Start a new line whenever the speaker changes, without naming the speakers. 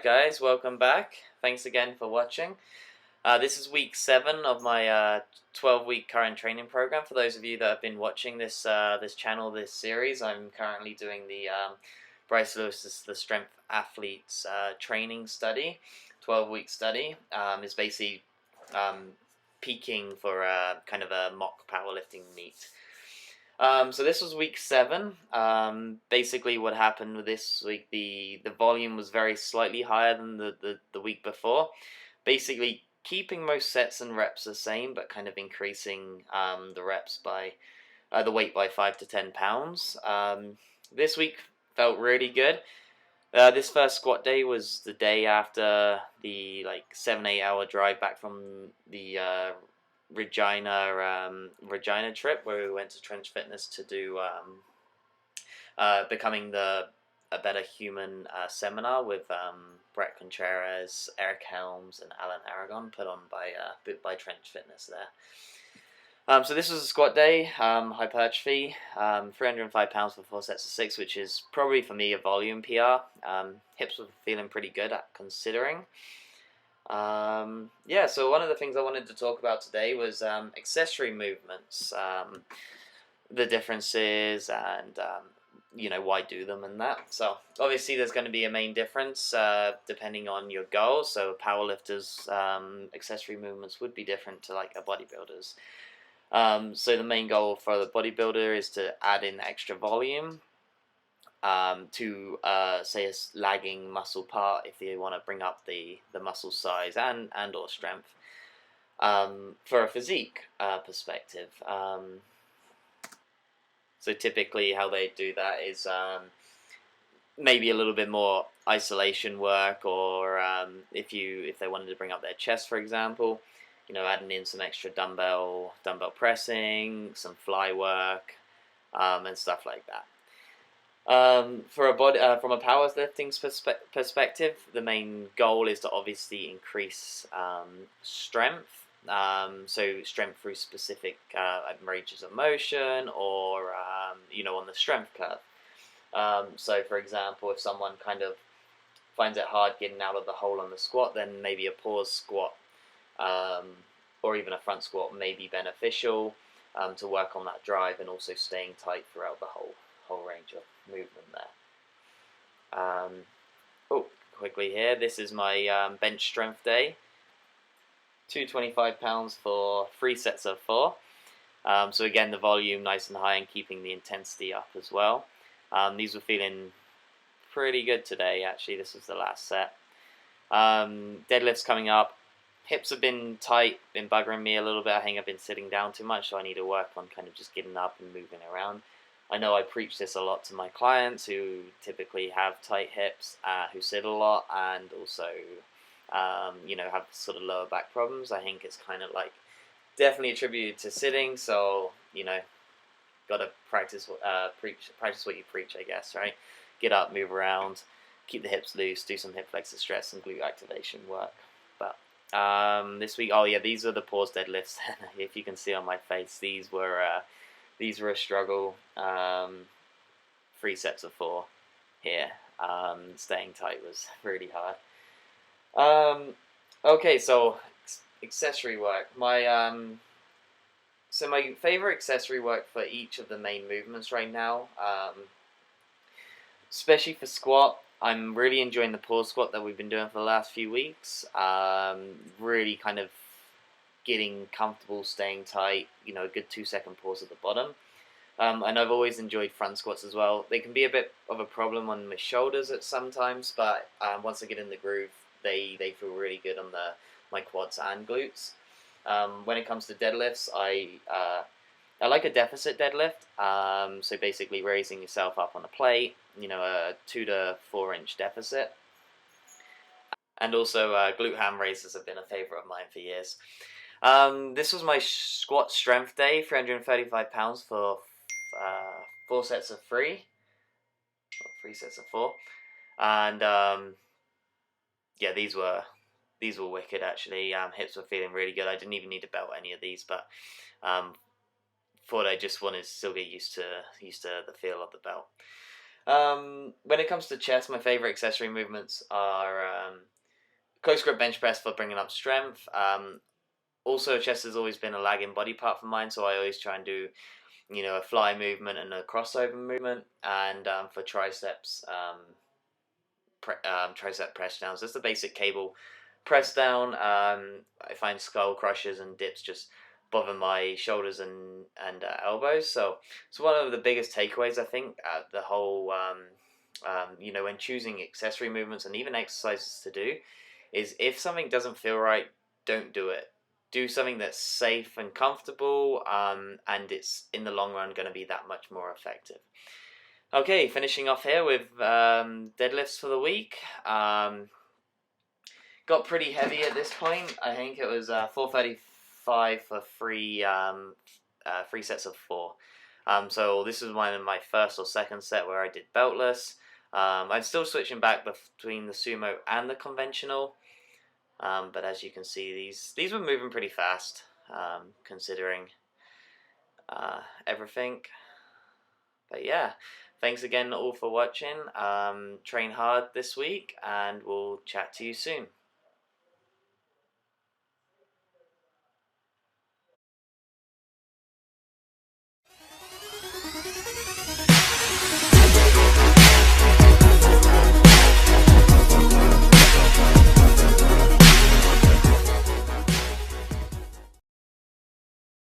guys, welcome back. Thanks again for watching. This is week 7 of my 12-week current training program. For those of you that have been watching this channel, this series, I'm currently doing the Bryces, the Strength Athletes training study, 12-week study. It's basically peaking for kind of a mock powerlifting meet. So this was week 7. Basically what happened with this week, the volume was very slightly higher than the week before. Basically keeping most sets and reps the same, but kind of increasing the reps by, the weight by 5 to 10 pounds. This week felt really good. This first squat day was the day after the 7-8 hour drive back from the Regina trip, where we went to Trench Fitness to do Becoming a Better Human seminar with Brett Contreras, Eric Helms, and Alan Aragon, put on by Trench Fitness there. So this was a squat day, hypertrophy, 305 pounds for 4 sets of 6, which is probably for me a volume PR. Hips were feeling pretty good considering. So one of the things I wanted to talk about today was accessory movements, the differences, and why do them and that. So obviously there's going to be a main difference depending on your goal. So powerlifters' accessory movements would be different to like a bodybuilder's. So the main goal for the bodybuilder is to add in extra volume to say a lagging muscle part if you want to bring up the muscle size and or strength. For a physique perspective, so typically how they do that is maybe a little bit more isolation work, or if they wanted to bring up their chest, for example, adding in some extra dumbbell pressing, some fly work, and stuff like that. For a body, from a powerlifting perspective, the main goal is to obviously increase strength. So strength through specific ranges of motion, or on the strength curve. So for example, if someone kind of finds it hard getting out of the hole on the squat, then maybe a pause squat or even a front squat may be beneficial to work on that drive and also staying tight throughout the whole range of movement there. Quickly here, this is my bench strength day. 225 pounds for 3 sets of 4. So again, the volume nice and high and keeping the intensity up as well. These were feeling pretty good today, actually. This was the last set. Deadlifts coming up. Hips have been tight, been buggering me a little bit. I think I've been sitting down too much, so I need to work on kind of just getting up and moving around. I know I preach this a lot to my clients who typically have tight hips, who sit a lot, and also have sort of lower back problems. I think it's kind of like definitely attributed to sitting, so gotta practice what you preach, I guess, right? Get up, move around, keep the hips loose, do some hip flexor stress and glute activation work. But this week, these are the pause deadlifts. If you can see on my face, these were a struggle. 3 sets of 4 here. Staying tight was really hard. Okay, so accessory work. My favorite accessory work for each of the main movements right now, especially for squat, I'm really enjoying the pause squat that we've been doing for the last few weeks. Really kind of getting comfortable, staying tight, a good 2-second pause at the bottom. And I've always enjoyed front squats as well. They can be a bit of a problem on my shoulders at sometimes, but once I get in the groove, they feel really good on my quads and glutes. When it comes to deadlifts, I like a deficit deadlift. So basically raising yourself up on a plate, a 2 to 4 inch deficit. And also glute ham raises have been a favorite of mine for years. This was my squat strength day, 335 pounds for 4 sets of 3. Or 3 sets of 4. And these were wicked actually. Hips were feeling really good. I didn't even need to belt any of these, but thought I just wanted to still get used to the feel of the belt. When it comes to chest, my favorite accessory movements are close grip bench press for bringing up strength. Also, chest has always been a lagging body part for mine, so I always try and do, a fly movement and a crossover movement. And for triceps, tricep press downs, just the basic cable press down. I find skull crushes and dips just bother my shoulders and elbows. So it's one of the biggest takeaways, I think, the whole when choosing accessory movements and even exercises to do, is if something doesn't feel right, don't do it. Do something that's safe and comfortable, and it's in the long run going to be that much more effective. Okay, finishing off here with deadlifts for the week. Got pretty heavy at this point. I think it was 435 for three sets of 4. So this is one of my first or second set where I did beltless. I'm still switching back between the sumo and the conventional. But as you can see, these were moving pretty fast, considering everything. But yeah, thanks again all for watching. Train hard this week, and we'll chat to you soon.